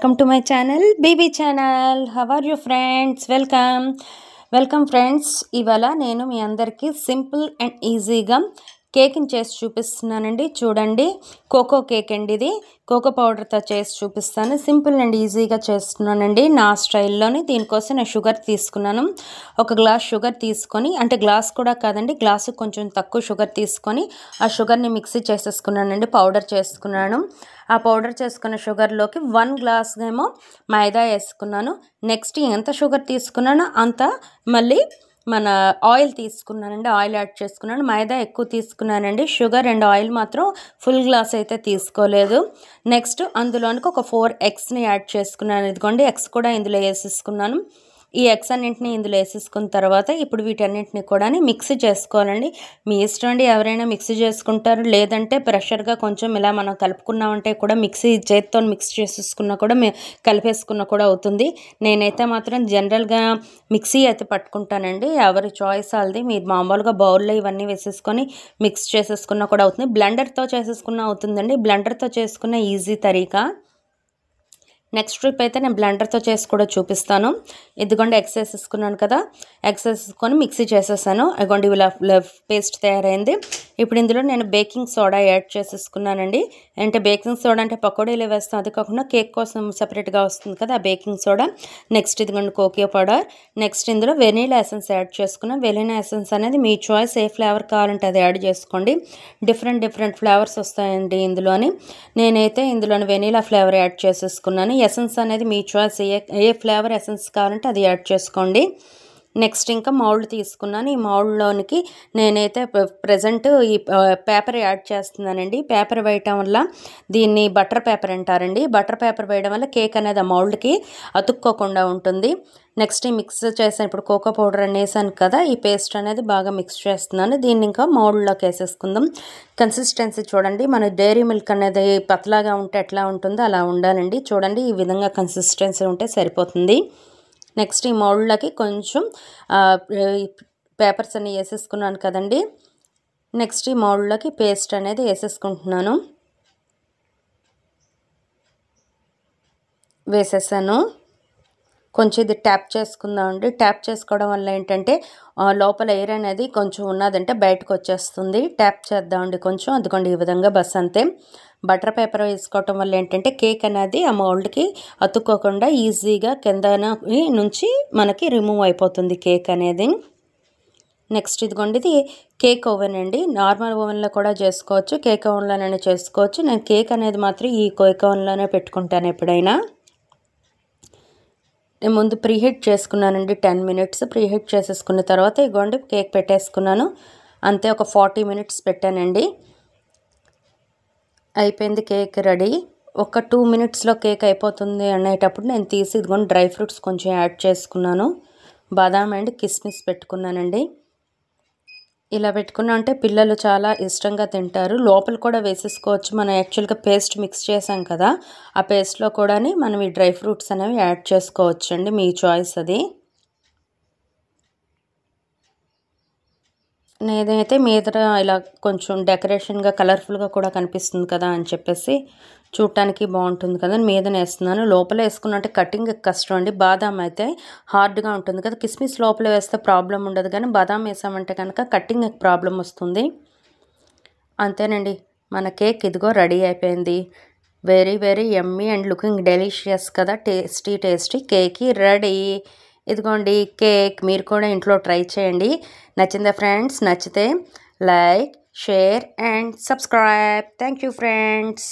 welcome to my channel, baby channel. How are you friends? Welcome friends. ఇవాళ నేను మీ అందరికీ simple and ఈజీగా కేక్ని చేసి చూపిస్తున్నానండి. చూడండి, కోకో కేక్ అండి. ఇది కోకో పౌడర్తో చేసి చూపిస్తాను. సింపుల్ అండ్ ఈజీగా చేస్తున్నానండి నా స్టైల్లోని. దీనికోసం నేను షుగర్ తీసుకున్నాను. ఒక గ్లాస్ షుగర్ తీసుకొని, అంటే గ్లాస్ కూడా కాదండి, గ్లాసు కొంచెం తక్కువ షుగర్ తీసుకొని ఆ షుగర్ని మిక్సీ చేసేసుకున్నానండి, పౌడర్ చేసుకున్నాను. ఆ పౌడర్ చేసుకున్న షుగర్లోకి 1 గ్లాస్ ఏమో మైదా వేసుకున్నాను. నెక్స్ట్ ఎంత షుగర్ తీసుకున్నానో అంత మళ్ళీ మన ఆయిల్ తీసుకున్నానండి, ఆయిల్ యాడ్ చేసుకున్నాను. మైదా ఎక్కువ తీసుకున్నానండి, షుగర్ అండ్ ఆయిల్ మాత్రం ఫుల్ గ్లాస్ అయితే తీసుకోలేదు. నెక్స్ట్ అందులోనికి ఒక 4 ఎగ్స్ని యాడ్ చేసుకున్నాను. ఇదిగోండి, ఎగ్స్ కూడా ఇందులో వేసేసుకున్నాను. ఈ ఎగ్స్ అన్నింటినీ ఇందులో వేసేసుకున్న తర్వాత ఇప్పుడు వీటన్నింటినీ కూడా మిక్సీ చేసుకోవాలండి. మీ ఇష్టం అండి, ఎవరైనా మిక్సీ చేసుకుంటారు, లేదంటే ప్రెషర్గా కొంచెం ఇలా మనం కలుపుకున్నామంటే కూడా మిక్సీ చేతితో మిక్స్ చేసేసుకున్నా కూడా కలిపేసుకున్నా కూడా అవుతుంది. నేనైతే మాత్రం జనరల్గా మిక్సీ అయితే పట్టుకుంటానండి. ఎవరి చాయిస్ వాళ్ళది. మీరు మామూలుగా బౌల్లో ఇవన్నీ వేసేసుకొని మిక్స్ చేసేసుకున్నా కూడా అవుతుంది. బ్లెండర్తో చేసేసుకున్నా అవుతుందండి. బ్లెండర్తో చేసుకున్న ఈజీ తరీకా. నెక్స్ట్ ట్రిప్ అయితే నేను బ్లెండర్తో చేసి కూడా చూపిస్తాను. ఇదిగోండి, ఎగ్స్ వేసేసుకున్నాను కదా, ఎగ్స్ వేసుకొని మిక్సీ చేసేసాను. ఇదిగోండి ఇలా పేస్ట్ తయారైంది. ఇప్పుడు ఇందులో నేను బేకింగ్ సోడా యాడ్ చేసేసుకున్నానండి. అంటే బేకింగ్ సోడా అంటే పకోడీలు వేస్తాం, అది కాకుండా కేక్ కోసం సపరేట్గా వస్తుంది కదా ఆ బేకింగ్ సోడా. నెక్స్ట్ ఇదిగోండి కోకో పౌడర్. నెక్స్ట్ ఇందులో వెనీలా ఎసెన్స్ యాడ్ చేసుకున్నాను. వెనీలా ఎసెన్స్ అనేది మీ చాయిస్, ఏ ఫ్లేవర్ కావాలంటే అది యాడ్ చేసుకోండి. డిఫరెంట్ ఫ్లేవర్స్ వస్తాయండి ఇందులోని. నేనైతే ఇందులోని వెనీలా ఫ్లేవర్ యాడ్ చేసేసుకున్నాను. ఎసెన్స్ అనేది మీ చాయిస్, ఏ ఫ్లేవర్ ఎసెన్స్ కావాలంటే అది యాడ్ చేసుకోండి. నెక్స్ట్ ఇంకా మౌల్డ్ తీసుకున్నాను. ఈ మౌల్డ్లోనికి నేనైతే ప్రజెంట్ ఈ పేపర్ యాడ్ చేస్తున్నానండి. పేపర్ వేయటం వల్ల దీన్ని బటర్ పేపర్ అంటారండి. బటర్ పేపర్ వేయడం వల్ల కేక్ అనేది ఆ మౌల్డ్కి అతుక్కోకుండా ఉంటుంది. నెక్స్ట్ ఈ మిక్స్ చేసాను. ఇప్పుడు కోకో పౌడర్ అని వేసాను కదా, ఈ పేస్ట్ అనేది బాగా మిక్స్ చేస్తున్నాను. దీన్ని ఇంకా మౌల్డ్లోకి వేసేసుకుందాం. కన్సిస్టెన్సీ చూడండి, మన డైరీ మిల్క్ అనేది పతలాగా ఉంటే ఎట్లా ఉంటుందో అలా ఉండాలండి. చూడండి, ఈ విధంగా కన్సిస్టెన్సీ ఉంటే సరిపోతుంది. నెక్స్ట్ ఈ మౌల్డ్లోకి కొంచెం పేపర్స్ అన్ని వేసేసుకున్నాను కదండి. నెక్స్ట్ ఈ మౌల్డ్లోకి పేస్ట్ అనేది వేసేసుకుంటున్నాను. వేసేసాను. కొంచెం ఇది ట్యాప్ చేసుకుందామండి. ట్యాప్ చేసుకోవడం వల్ల ఏంటంటే లోపల ఎయిర్ అనేది కొంచెం ఉన్నదంటే బయటకు వచ్చేస్తుంది. ట్యాప్ చేద్దామండి కొంచెం. అందుకోండి ఈ విధంగా బస్ అంతే. బటర్ పేపర్ వేసుకోవటం వల్ల ఏంటంటే కేక్ అనేది ఆ మౌల్డ్కి అతుక్కోకుండా ఈజీగా కింద నుంచి మనకి రిమూవ్ అయిపోతుంది కేక్ అనేది. నెక్స్ట్ ఇదిగోండి, ఇది కేక్ ఓవెన్ అండి. నార్మల్ ఓవెన్లో కూడా చేసుకోవచ్చు, కేక్ ఓవెన్లోనే చేసుకోవచ్చు. నేను కేక్ అనేది మాత్రం ఈ కేక్ ఓవెన్లోనే పెట్టుకుంటాను ఎప్పుడైనా. నేను ముందు ప్రీహీట్ చేసుకున్నానండి, 10 minutes ప్రీహీట్ చేసేసుకున్న తర్వాత ఇగోండి కేక్ పెట్టేసుకున్నాను. అంతే, ఒక 40 minutes పెట్టానండి. అయిపోయింది కేక్ రెడీ. ఒక 2 minutesలో కేక్ అయిపోతుంది అనేటప్పుడు నేను తీసి ఇదిగోండి డ్రై ఫ్రూట్స్ కొంచెం యాడ్ చేసుకున్నాను. బాదాం అండ్ కిస్మిస్ పెట్టుకున్నానండి. ఇలా పెట్టుకున్నా అంటే పిల్లలు చాలా ఇష్టంగా తింటారు. లోపల కూడా వేసేసుకోవచ్చు. మనం యాక్చువల్గా పేస్ట్ మిక్స్ చేసాం కదా, ఆ పేస్ట్లో కూడా మనం ఈ డ్రై ఫ్రూట్స్ అనేవి యాడ్ చేసుకోవచ్చు అండి, మీ చాయిస్ అది. నేనైతే మీద ఇలా కొంచెం డెకరేషన్గా కలర్ఫుల్గా కూడా కనిపిస్తుంది కదా అని చెప్పేసి, చూడటానికి బాగుంటుంది కదా మీదనే వేస్తున్నాను. లోపల వేసుకున్నట్టే కటింగ్ కష్టం అండి. బాదాం అయితే హార్డ్గా ఉంటుంది కదా, కిస్మిస్ లోపల వేస్తే ప్రాబ్లం ఉండదు, కానీ బాదాం వేసామంటే కనుక కటింగ్ ప్రాబ్లం వస్తుంది. అంతేనండి, మన కేక్ ఇదిగో రెడీ అయిపోయింది. Very yummy and looking delicious కదా, టేస్టీ కేక్ రెడీ. ఇదిగోండి కేక్, మీరు కూడా ఇంట్లో ట్రై చేయండి. నచ్చిందా ఫ్రెండ్స్? నచ్చితే like, share and subscribe. Thank you friends.